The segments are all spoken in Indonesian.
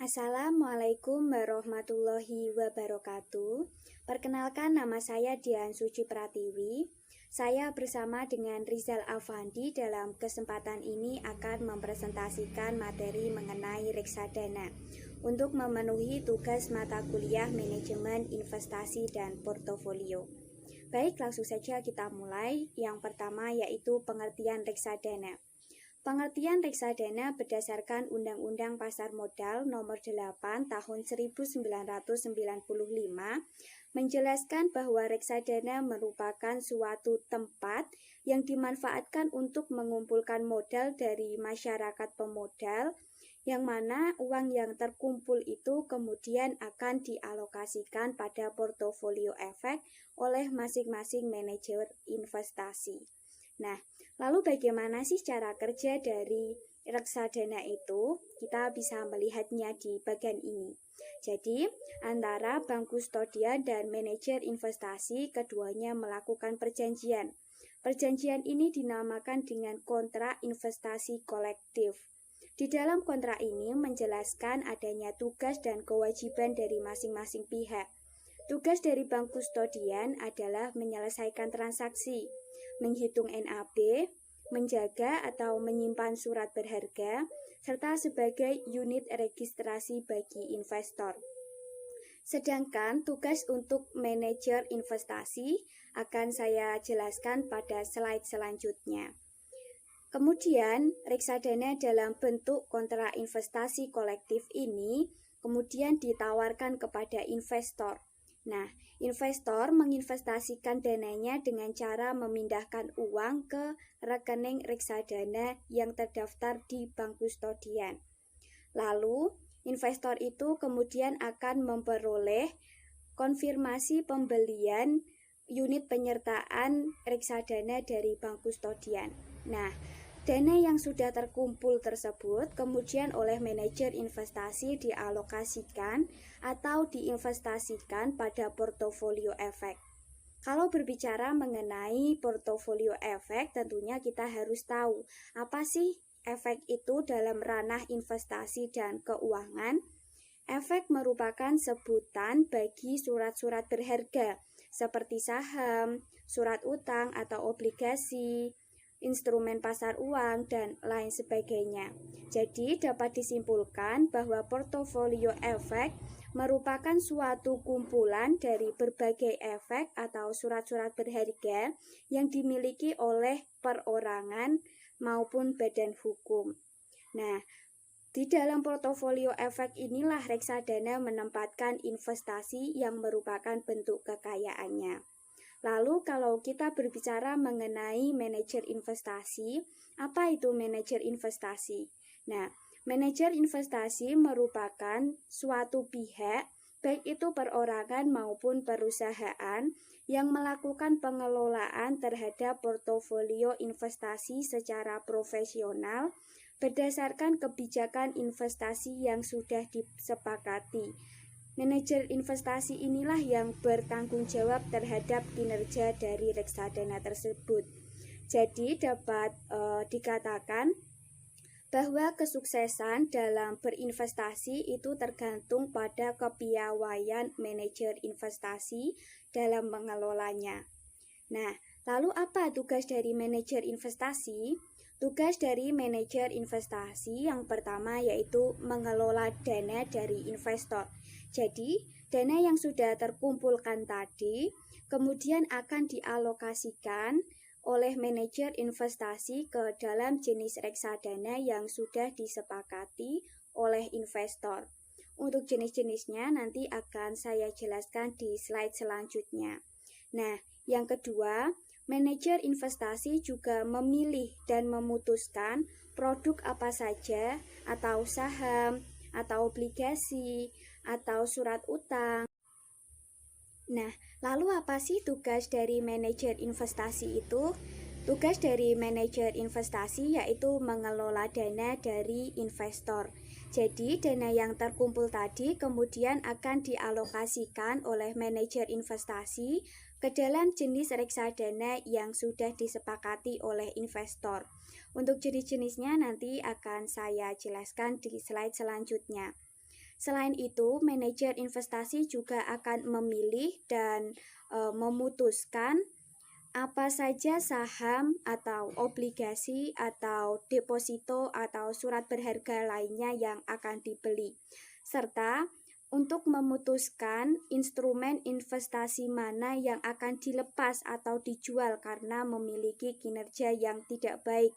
Assalamualaikum warahmatullahi wabarakatuh. Perkenalkan, nama saya Dian Suci Pratiwi. Saya bersama dengan Rizal Afandi dalam kesempatan ini akan mempresentasikan materi mengenai reksadana untuk memenuhi tugas mata kuliah manajemen investasi dan portofolio. Baik, langsung saja kita mulai. Yang pertama yaitu pengertian reksadana. Pengertian reksadana berdasarkan Undang-Undang Pasar Modal Nomor 8 Tahun 1995 menjelaskan bahwa reksadana merupakan suatu tempat yang dimanfaatkan untuk mengumpulkan modal dari masyarakat pemodal, yang mana uang yang terkumpul itu kemudian akan dialokasikan pada portofolio efek oleh masing-masing manajer investasi. Nah, lalu bagaimana sih cara kerja dari reksadana itu? Kita bisa melihatnya di bagian ini. Jadi, antara bank kustodian dan manajer investasi, keduanya melakukan perjanjian. Perjanjian ini dinamakan dengan kontrak investasi kolektif. Di dalam kontrak ini menjelaskan adanya tugas dan kewajiban dari masing-masing pihak. Tugas dari bank kustodian adalah menyelesaikan transaksi, menghitung NAB, menjaga atau menyimpan surat berharga, serta sebagai unit registrasi bagi investor. Sedangkan tugas untuk manajer investasi akan saya jelaskan pada slide selanjutnya. Kemudian, reksadana dalam bentuk kontrak investasi kolektif ini kemudian ditawarkan kepada investor. Nah, investor menginvestasikan dananya dengan cara memindahkan uang ke rekening reksadana yang terdaftar di bank kustodian. Lalu, investor itu kemudian akan memperoleh konfirmasi pembelian unit penyertaan reksadana dari bank kustodian. Nah, dana yang sudah terkumpul tersebut kemudian oleh manajer investasi dialokasikan atau diinvestasikan pada portofolio efek. Kalau berbicara mengenai portofolio efek, tentunya kita harus tahu apa sih efek itu dalam ranah investasi dan keuangan. Efek merupakan sebutan bagi surat-surat berharga seperti saham, surat utang atau obligasi, instrumen pasar uang, dan lain sebagainya. Jadi dapat disimpulkan bahwa portofolio efek merupakan suatu kumpulan dari berbagai efek atau surat-surat berharga yang dimiliki oleh perorangan maupun badan hukum. Nah, di dalam portofolio efek inilah reksadana menempatkan investasi yang merupakan bentuk kekayaannya. Lalu kalau kita berbicara mengenai manajer investasi, apa itu manajer investasi? Nah, manajer investasi merupakan suatu pihak, baik itu perorangan maupun perusahaan, yang melakukan pengelolaan terhadap portofolio investasi secara profesional berdasarkan kebijakan investasi yang sudah disepakati. Manajer investasi inilah yang bertanggung jawab terhadap kinerja dari reksadana tersebut. Jadi dapat dikatakan bahwa kesuksesan dalam berinvestasi itu tergantung pada kepiawaian manajer investasi dalam mengelolanya. Nah, lalu apa tugas dari manajer investasi? Tugas dari manajer investasi yang pertama yaitu mengelola dana dari investor. Jadi, dana yang sudah terkumpulkan tadi kemudian akan dialokasikan oleh manajer investasi ke dalam jenis reksadana yang sudah disepakati oleh investor. Untuk jenis-jenisnya nanti akan saya jelaskan di slide selanjutnya. Nah, yang kedua, manajer investasi juga memilih dan memutuskan produk apa saja atau saham, atau obligasi, atau surat utang. Nah, lalu apa sih tugas dari manajer investasi itu? Tugas dari manajer investasi yaitu mengelola dana dari investor. Jadi, dana yang terkumpul tadi kemudian akan dialokasikan oleh manajer investasi ke dalam jenis reksadana yang sudah disepakati oleh investor. Untuk jenis-jenisnya nanti akan saya jelaskan di slide selanjutnya. Selain itu, manajer investasi juga akan memilih dan memutuskan apa saja saham atau obligasi atau deposito atau surat berharga lainnya yang akan dibeli, serta untuk memutuskan instrumen investasi mana yang akan dilepas atau dijual karena memiliki kinerja yang tidak baik.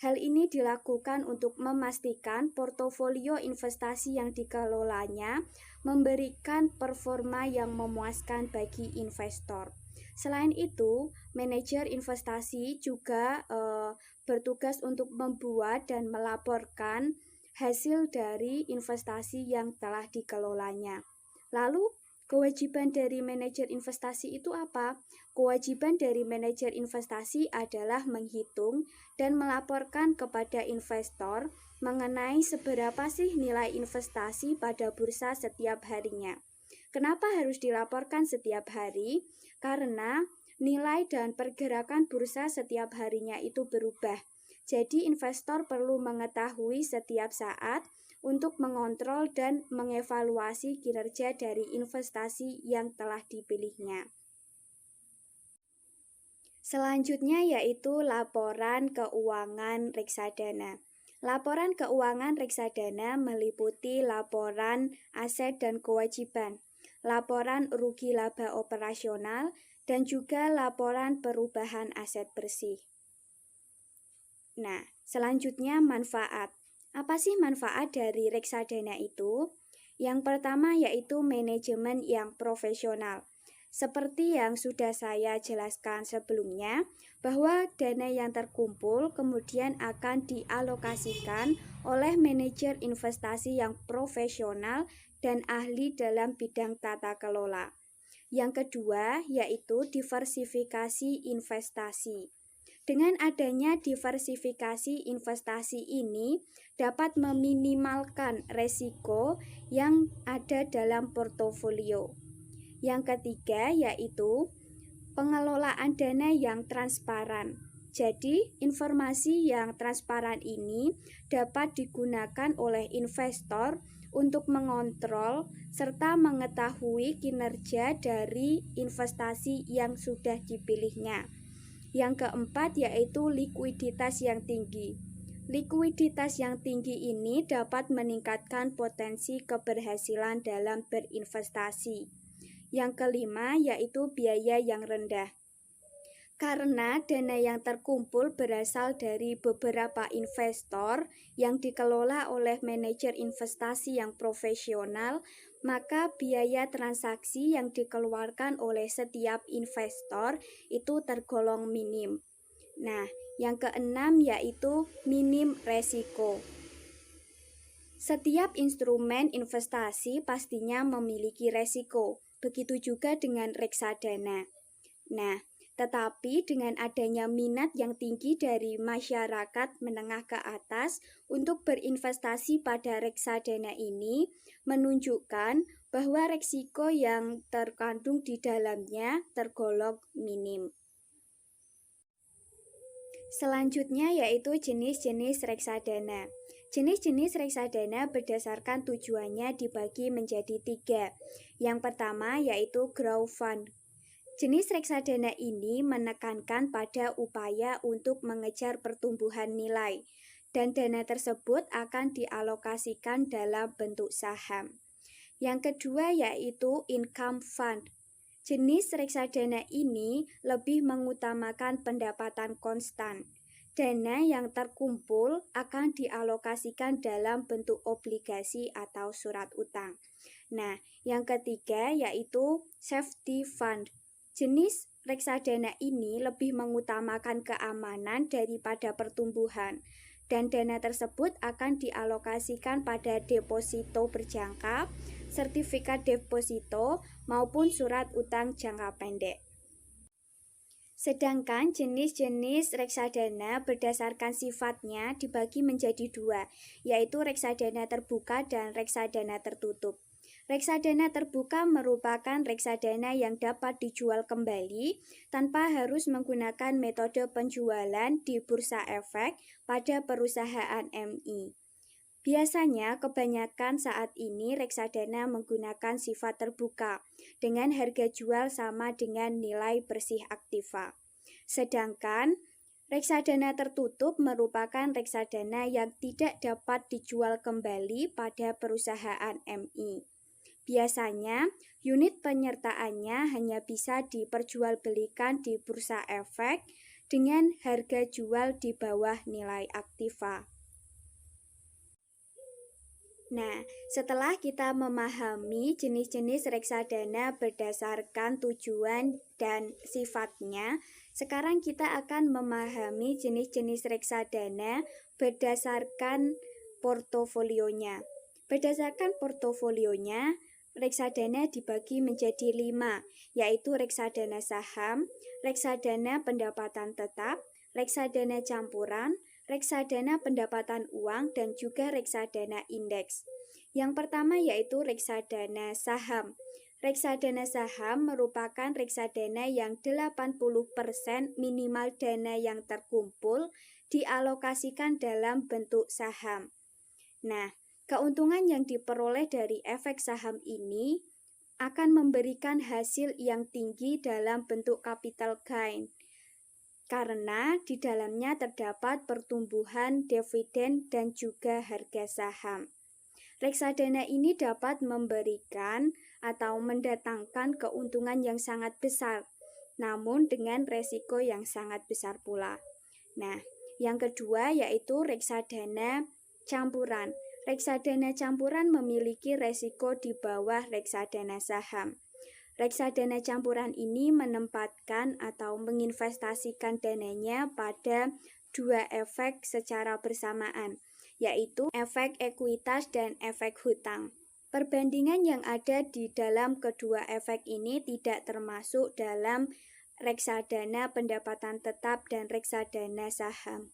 Hal ini dilakukan untuk memastikan portofolio investasi yang dikelolanya memberikan performa yang memuaskan bagi investor. Selain itu, manajer investasi juga bertugas untuk membuat dan melaporkan hasil dari investasi yang telah dikelolanya. Lalu, kewajiban dari manajer investasi itu apa? Kewajiban dari manajer investasi adalah menghitung dan melaporkan kepada investor mengenai seberapa sih nilai investasi pada bursa setiap harinya. Kenapa harus dilaporkan setiap hari? Karena nilai dan pergerakan bursa setiap harinya itu berubah. Jadi investor perlu mengetahui setiap saat untuk mengontrol dan mengevaluasi kinerja dari investasi yang telah dipilihnya. Selanjutnya yaitu laporan keuangan reksadana. Laporan keuangan reksadana meliputi laporan aset dan kewajiban, laporan rugi laba operasional, dan juga laporan perubahan aset bersih. Nah, selanjutnya manfaat. Apa sih manfaat dari reksadana itu? Yang pertama yaitu manajemen yang profesional. Seperti yang sudah saya jelaskan sebelumnya, bahwa dana yang terkumpul kemudian akan dialokasikan oleh manajer investasi yang profesional dan ahli dalam bidang tata kelola. Yang kedua yaitu diversifikasi investasi. Dengan adanya diversifikasi investasi ini dapat meminimalkan resiko yang ada dalam portofolio. Yang ketiga yaitu pengelolaan dana yang transparan. Jadi, informasi yang transparan ini dapat digunakan oleh investor untuk mengontrol serta mengetahui kinerja dari investasi yang sudah dipilihnya. Yang keempat yaitu likuiditas yang tinggi. Likuiditas yang tinggi ini dapat meningkatkan potensi keberhasilan dalam berinvestasi. Yang kelima yaitu biaya yang rendah. Karena dana yang terkumpul berasal dari beberapa investor yang dikelola oleh manajer investasi yang profesional, maka biaya transaksi yang dikeluarkan oleh setiap investor itu tergolong minim. Nah, yang keenam yaitu minim resiko. Setiap instrumen investasi pastinya memiliki resiko, begitu juga dengan reksadana. Nah, tetapi dengan adanya minat yang tinggi dari masyarakat menengah ke atas untuk berinvestasi pada reksadana ini menunjukkan bahwa resiko yang terkandung di dalamnya tergolong minim. Selanjutnya yaitu jenis-jenis reksadana. Jenis-jenis reksadana berdasarkan tujuannya dibagi menjadi 3. Yang pertama yaitu growth fund. Jenis reksadana ini menekankan pada upaya untuk mengejar pertumbuhan nilai, dan dana tersebut akan dialokasikan dalam bentuk saham. Yang kedua yaitu income fund. Jenis reksadana ini lebih mengutamakan pendapatan konstan. Dana yang terkumpul akan dialokasikan dalam bentuk obligasi atau surat utang. Nah, yang ketiga yaitu safety fund. Jenis reksadana ini lebih mengutamakan keamanan daripada pertumbuhan, dan dana tersebut akan dialokasikan pada deposito berjangka, sertifikat deposito, maupun surat utang jangka pendek. Sedangkan jenis-jenis reksadana berdasarkan sifatnya dibagi menjadi 2, yaitu reksadana terbuka dan reksadana tertutup. Reksadana terbuka merupakan reksadana yang dapat dijual kembali tanpa harus menggunakan metode penjualan di bursa efek pada perusahaan MI. Biasanya kebanyakan saat ini reksadana menggunakan sifat terbuka dengan harga jual sama dengan nilai bersih aktiva. Sedangkan reksadana tertutup merupakan reksadana yang tidak dapat dijual kembali pada perusahaan MI. Biasanya, unit penyertaannya hanya bisa diperjualbelikan di bursa efek dengan harga jual di bawah nilai aktiva. Nah, setelah kita memahami jenis-jenis reksadana berdasarkan tujuan dan sifatnya, sekarang kita akan memahami jenis-jenis reksadana berdasarkan portofolionya. Berdasarkan portofolionya, reksadana dibagi menjadi 5, yaitu reksadana saham, reksadana pendapatan tetap, reksadana campuran, reksadana pendapatan uang, dan juga reksadana indeks. Yang pertama yaitu reksadana saham. Reksadana saham merupakan reksadana yang 80% minimal dana yang terkumpul dialokasikan dalam bentuk saham. Nah, keuntungan yang diperoleh dari efek saham ini akan memberikan hasil yang tinggi dalam bentuk capital gain, karena di dalamnya terdapat pertumbuhan dividen dan juga harga saham. Reksadana ini dapat memberikan atau mendatangkan keuntungan yang sangat besar, namun dengan resiko yang sangat besar pula. Nah, yang kedua yaitu reksadana campuran. Reksadana campuran memiliki resiko di bawah reksadana saham. Reksadana campuran ini menempatkan atau menginvestasikan dananya pada dua efek secara bersamaan, yaitu efek ekuitas dan efek hutang. Perbandingan yang ada di dalam kedua efek ini tidak termasuk dalam reksadana pendapatan tetap dan reksadana saham.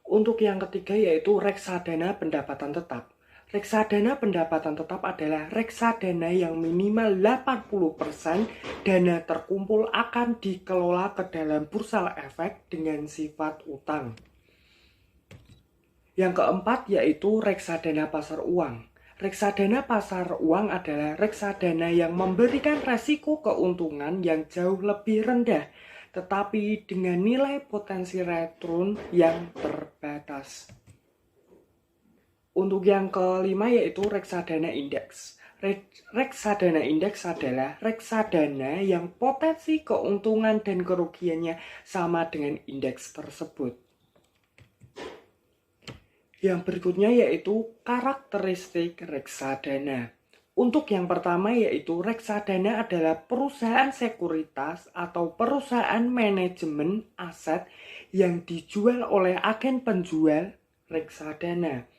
Untuk yang ketiga yaitu reksadana pendapatan tetap. Reksadana pendapatan tetap adalah reksadana yang minimal 80% dana terkumpul akan dikelola ke dalam bursa efek dengan sifat utang. Yang keempat yaitu reksadana pasar uang. Reksadana pasar uang adalah reksadana yang memberikan resiko keuntungan yang jauh lebih rendah, tetapi dengan nilai potensi return yang terbatas. Untuk yang kelima yaitu reksadana indeks. Reksadana indeks adalah reksadana yang potensi keuntungan dan kerugiannya sama dengan indeks tersebut. Yang berikutnya yaitu karakteristik reksadana. Untuk yang pertama yaitu reksadana adalah perusahaan sekuritas atau perusahaan manajemen aset yang dijual oleh agen penjual reksadana.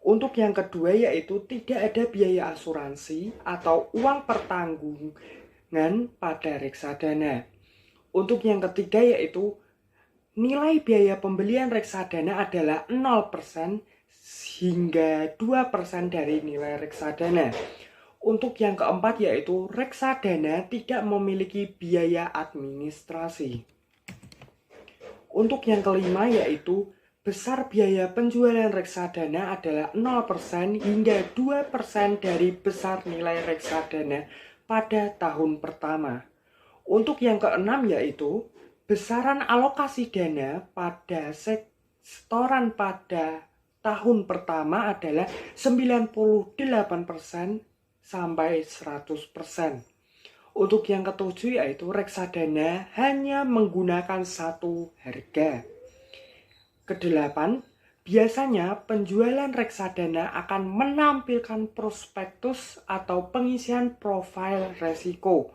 Untuk yang kedua yaitu tidak ada biaya asuransi atau uang pertanggungan pada reksadana. Untuk yang ketiga yaitu nilai biaya pembelian reksadana adalah 0% hingga 2% dari nilai reksadana. Untuk yang keempat yaitu reksadana tidak memiliki biaya administrasi. Untuk yang kelima yaitu besar biaya penjualan reksadana adalah 0% hingga 2% dari besar nilai reksadana pada tahun pertama. Untuk yang keenam yaitu besaran alokasi dana pada setoran pada tahun pertama adalah 98% sampai 100%. Untuk yang ketujuh yaitu reksadana hanya menggunakan satu harga. Kedelapan, biasanya penjualan reksadana akan menampilkan prospektus atau pengisian profil resiko.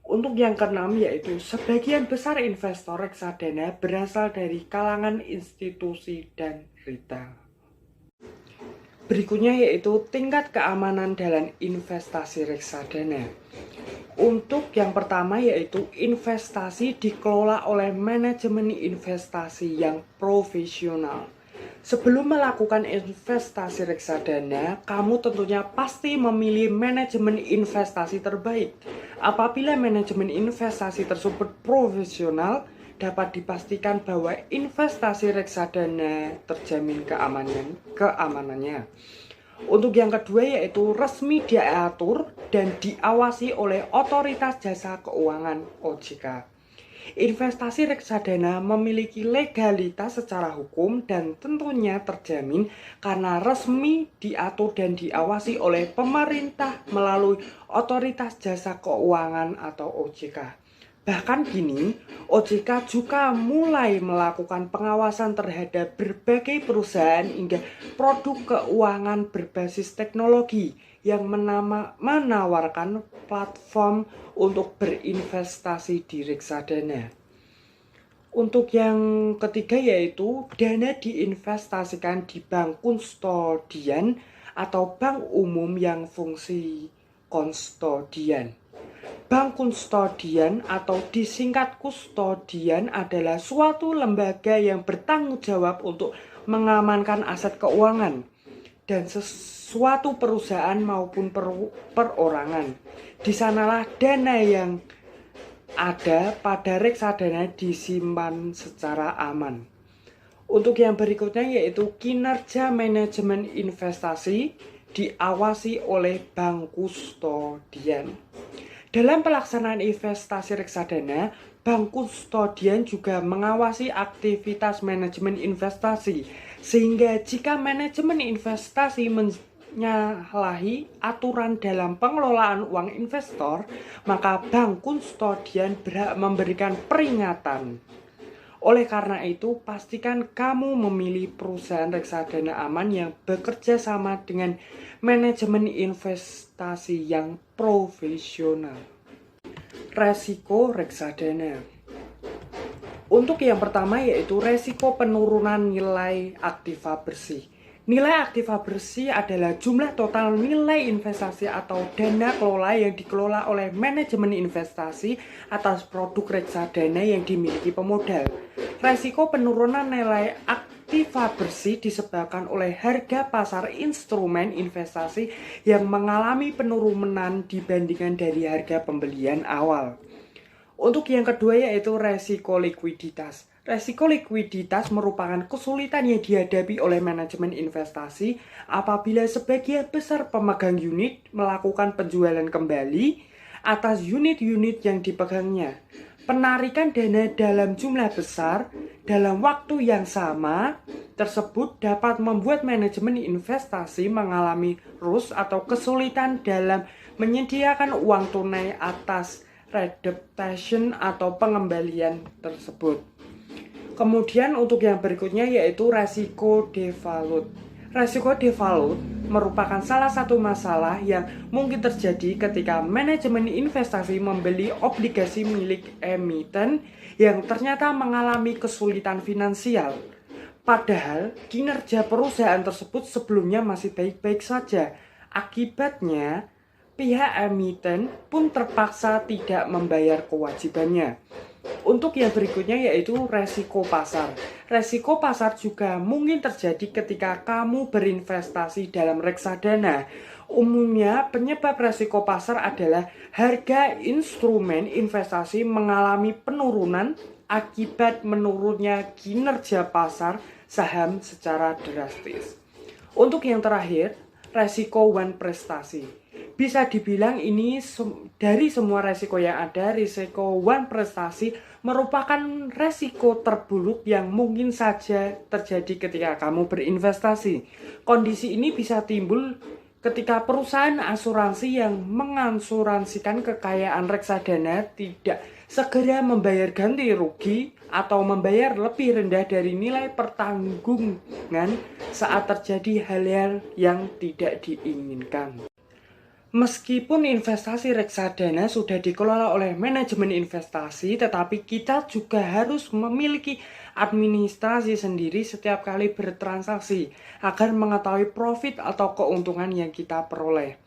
Untuk yang keenam yaitu sebagian besar investor reksadana berasal dari kalangan institusi dan retail. Berikutnya yaitu tingkat keamanan dalam investasi reksadana. Untuk yang pertama yaitu investasi dikelola oleh manajemen investasi yang profesional. Sebelum melakukan investasi reksadana, kamu tentunya pasti memilih manajemen investasi terbaik. Apabila manajemen investasi tersebut profesional, dapat dipastikan bahwa investasi reksadana terjamin keamanannya. Untuk yang kedua yaitu resmi diatur dan diawasi oleh Otoritas Jasa Keuangan (OJK). Investasi reksadana memiliki legalitas secara hukum dan tentunya terjamin karena resmi diatur dan diawasi oleh pemerintah melalui Otoritas Jasa Keuangan atau OJK. Bahkan kini, OJK juga mulai melakukan pengawasan terhadap berbagai perusahaan hingga produk keuangan berbasis teknologi yang menawarkan platform untuk berinvestasi di reksadana. Untuk yang ketiga yaitu dana diinvestasikan di bank kustodian atau bank umum yang fungsi kustodian. Bank kustodian atau disingkat kustodian adalah suatu lembaga yang bertanggung jawab untuk mengamankan aset keuangan dan suatu perusahaan maupun perorangan. Di sanalah dana yang ada pada reksadana disimpan secara aman. Untuk yang berikutnya yaitu kinerja manajemen investasi diawasi oleh bank kustodian. Dalam pelaksanaan investasi reksadana, bank kustodian juga mengawasi aktivitas manajemen investasi, sehingga jika manajemen investasi menyalahi aturan dalam pengelolaan uang investor, maka bank kustodian berhak memberikan peringatan. Oleh karena itu, pastikan kamu memilih perusahaan reksadana aman yang bekerja sama dengan manajemen investasi yang profesional. Resiko reksadana. Untuk yang pertama yaitu resiko penurunan nilai aktiva bersih. Nilai aktiva bersih adalah jumlah total nilai investasi atau dana kelola yang dikelola oleh manajemen investasi atas produk reksadana yang dimiliki pemodal. Resiko penurunan nilai aktiva bersih disebabkan oleh harga pasar instrumen investasi yang mengalami penurunan dibandingkan dari harga pembelian awal. Untuk yang kedua yaitu resiko likuiditas. Resiko likuiditas merupakan kesulitan yang dihadapi oleh manajemen investasi apabila sebagian besar pemegang unit melakukan penjualan kembali atas unit-unit yang dipegangnya. Penarikan dana dalam jumlah besar dalam waktu yang sama tersebut dapat membuat manajemen investasi mengalami rush atau kesulitan dalam menyediakan uang tunai atas redemption atau pengembalian tersebut. Kemudian untuk yang berikutnya yaitu resiko default. Resiko default merupakan salah satu masalah yang mungkin terjadi ketika manajemen investasi membeli obligasi milik emiten yang ternyata mengalami kesulitan finansial. Padahal kinerja perusahaan tersebut sebelumnya masih baik-baik saja. Akibatnya, pihak emiten pun terpaksa tidak membayar kewajibannya. Untuk yang berikutnya yaitu resiko pasar. Resiko pasar juga mungkin terjadi ketika kamu berinvestasi dalam reksadana. Umumnya penyebab resiko pasar adalah harga instrumen investasi mengalami penurunan akibat menurunnya kinerja pasar saham secara drastis. Untuk yang terakhir, resiko one prestasi. Bisa dibilang ini dari semua resiko yang ada, risiko one prestasi merupakan resiko terburuk yang mungkin saja terjadi ketika kamu berinvestasi. Kondisi ini bisa timbul ketika perusahaan asuransi yang mengasuransikan kekayaan reksadana tidak segera membayar ganti rugi atau membayar lebih rendah dari nilai pertanggungan saat terjadi hal-hal yang tidak diinginkan. Meskipun investasi reksadana sudah dikelola oleh manajemen investasi, tetapi kita juga harus memiliki administrasi sendiri setiap kali bertransaksi agar mengetahui profit atau keuntungan yang kita peroleh.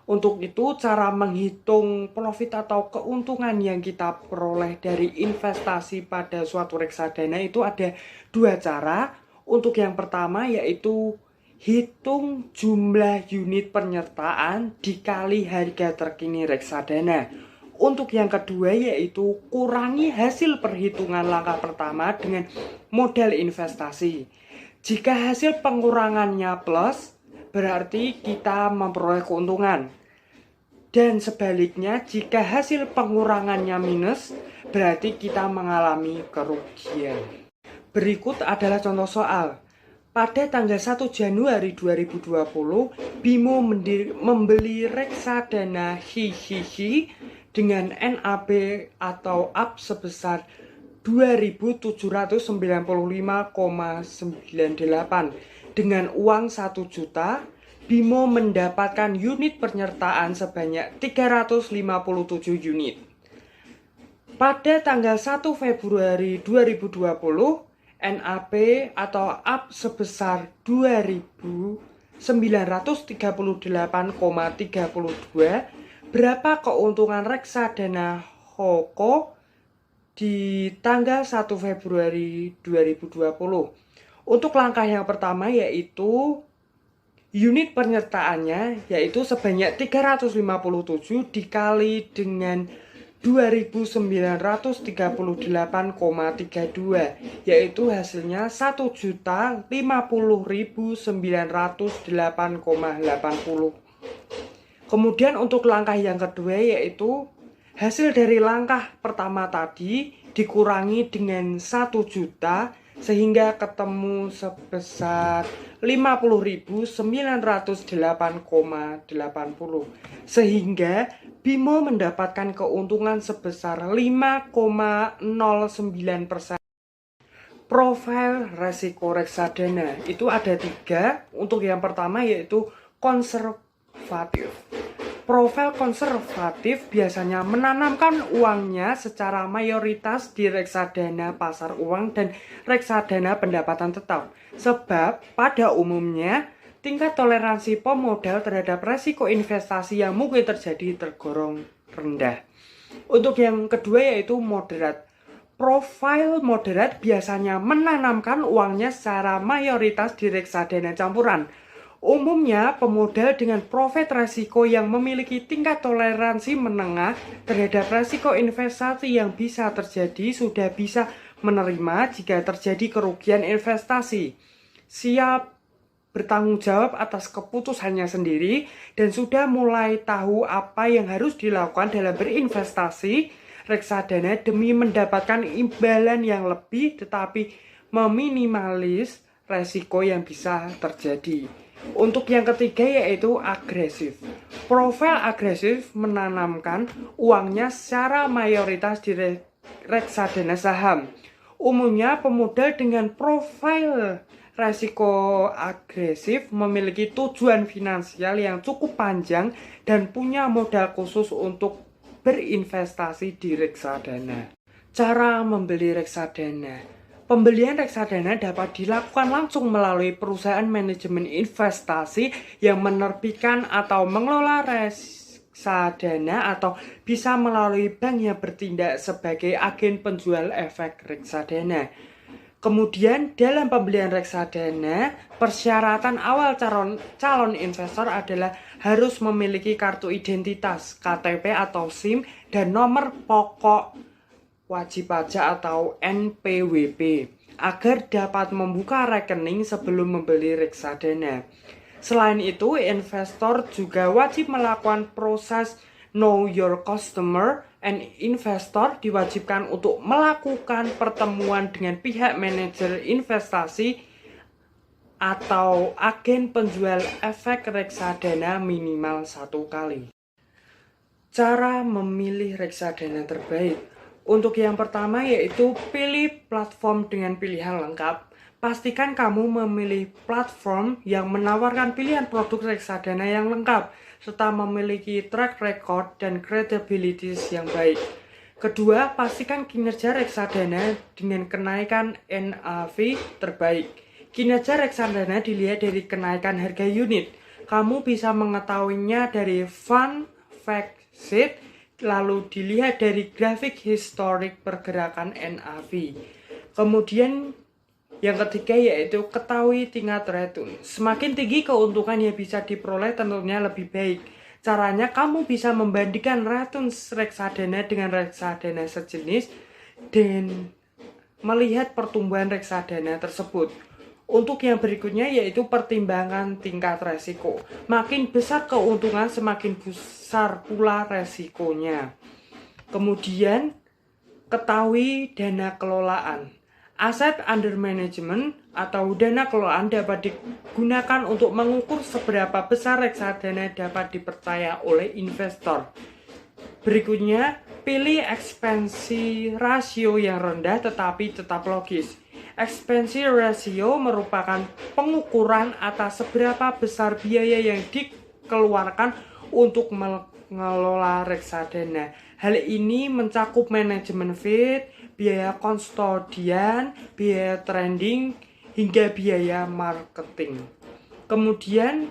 Untuk itu, cara menghitung profit atau keuntungan yang kita peroleh dari investasi pada suatu reksadana itu ada dua cara. Untuk yang pertama yaitu hitung jumlah unit penyertaan dikali harga terkini reksadana. Untuk yang kedua yaitu kurangi hasil perhitungan langkah pertama dengan modal investasi. Jika hasil pengurangannya plus, berarti kita memperoleh keuntungan. Dan sebaliknya, jika hasil pengurangannya minus, berarti kita mengalami kerugian. Berikut adalah contoh soal. Pada tanggal 1 Januari 2020, Bimo membeli reksadana hihihi dengan NAB atau up sebesar 2.795,98. Dengan uang 1 juta, Bimo mendapatkan unit penyertaan sebanyak 357 unit. Pada tanggal 1 Februari 2020, NAB atau up sebesar 2.938,32. Berapa keuntungan reksadana HOKO di tanggal 1 Februari 2020? Untuk langkah yang pertama yaitu unit penyertaannya yaitu sebanyak 357 dikali dengan 2.938,32, yaitu hasilnya 1.050.908,80. Kemudian untuk langkah yang kedua yaitu hasil dari langkah pertama tadi dikurangi dengan 1 juta sehingga ketemu sebesar 50.908,80. Sehingga Bimo mendapatkan keuntungan sebesar 5,09%. Profil resiko reksadana itu ada 3. Untuk yang pertama yaitu konservatif. Profil konservatif biasanya menanamkan uangnya secara mayoritas di reksadana pasar uang dan reksadana pendapatan tetap. Sebab pada umumnya tingkat toleransi pemodal terhadap resiko investasi yang mungkin terjadi tergolong rendah. Untuk yang kedua yaitu moderat. Profil moderat biasanya menanamkan uangnya secara mayoritas di reksadana campuran. Umumnya, pemodal dengan profil resiko yang memiliki tingkat toleransi menengah terhadap resiko investasi yang bisa terjadi sudah bisa menerima jika terjadi kerugian investasi. Siap bertanggung jawab atas keputusannya sendiri dan sudah mulai tahu apa yang harus dilakukan dalam berinvestasi reksadana demi mendapatkan imbalan yang lebih tetapi meminimalis resiko yang bisa terjadi. Untuk yang ketiga yaitu agresif. Profil agresif menanamkan uangnya secara mayoritas di reksadana saham. Umumnya pemodal dengan profil resiko agresif memiliki tujuan finansial yang cukup panjang dan punya modal khusus untuk berinvestasi di reksadana. Cara membeli reksadana. Pembelian reksadana dapat dilakukan langsung melalui perusahaan manajemen investasi yang menerbitkan atau mengelola reksadana atau bisa melalui bank yang bertindak sebagai agen penjual efek reksadana. Kemudian dalam pembelian reksadana, persyaratan awal calon investor adalah harus memiliki kartu identitas, KTP atau SIM, dan nomor pokok wajib pajak atau NPWP agar dapat membuka rekening sebelum membeli reksadana. Selain itu, investor juga wajib melakukan proses Know Your Customer and investor diwajibkan untuk melakukan pertemuan dengan pihak manajer investasi atau agen penjual efek reksadana minimal 1 kali. Cara memilih reksadana terbaik. Untuk yang pertama yaitu pilih platform dengan pilihan lengkap. Pastikan kamu memilih platform yang menawarkan pilihan produk reksadana yang lengkap serta memiliki track record dan credibility yang baik. Kedua, pastikan kinerja reksadana dengan kenaikan NAV terbaik. Kinerja reksadana dilihat dari kenaikan harga unit. Kamu bisa mengetahuinya dari fund fact sheet, lalu dilihat dari grafik historik pergerakan NAV. Kemudian yang ketiga yaitu ketahui tingkat return. Semakin tinggi keuntungan yang bisa diperoleh tentunya lebih baik. Caranya kamu bisa membandingkan return reksadana dengan reksadana sejenis dan melihat pertumbuhan reksadana tersebut. Untuk yang berikutnya yaitu pertimbangan tingkat resiko. Makin besar keuntungan, semakin besar pula resikonya. Kemudian ketahui dana kelolaan. Aset under management atau dana kelolaan dapat digunakan untuk mengukur seberapa besar reksadana dapat dipercaya oleh investor. Berikutnya, pilih ekspansi rasio yang rendah tetapi tetap logis. Expense ratio merupakan pengukuran atas seberapa besar biaya yang dikeluarkan untuk mengelola reksadana. Hal ini mencakup manajemen fee, biaya kustodian, biaya trading, hingga biaya marketing. Kemudian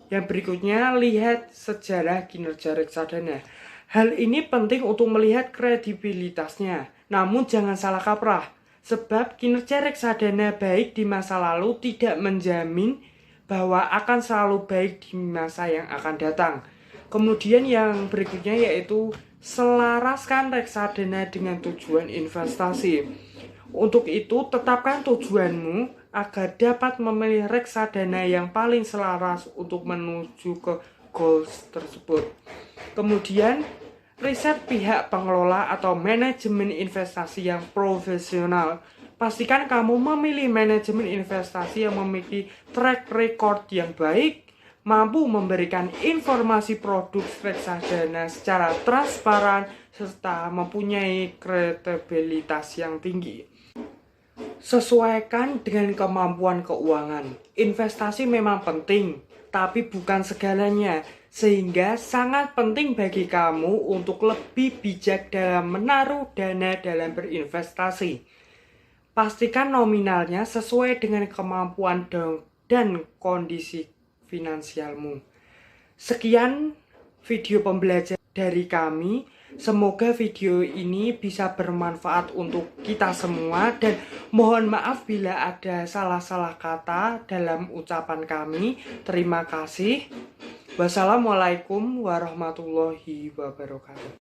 yang berikutnya, lihat sejarah kinerja reksadana. Hal ini penting untuk melihat kredibilitasnya. Namun jangan salah kaprah. Sebab kinerja reksadana baik di masa lalu tidak menjamin bahwa akan selalu baik di masa yang akan datang. Kemudian yang berikutnya yaitu selaraskan reksadana dengan tujuan investasi. Untuk itu tetapkan tujuanmu agar dapat memilih reksadana yang paling selaras untuk menuju ke goals tersebut. Kemudian riset pihak pengelola atau manajemen investasi yang profesional. Pastikan kamu memilih manajemen investasi yang memiliki track record yang baik, mampu memberikan informasi produk reksadana secara transparan, serta mempunyai kredibilitas yang tinggi. Sesuaikan dengan kemampuan keuangan. Investasi memang penting, tapi bukan segalanya. Sehingga sangat penting bagi kamu untuk lebih bijak dalam menaruh dana dalam berinvestasi. Pastikan nominalnya sesuai dengan kemampuan dan kondisi finansialmu. Sekian video pembelajaran dari kami. Semoga video ini bisa bermanfaat untuk kita semua dan mohon maaf bila ada salah-salah kata dalam ucapan kami. Terima kasih. Wassalamualaikum warahmatullahi wabarakatuh.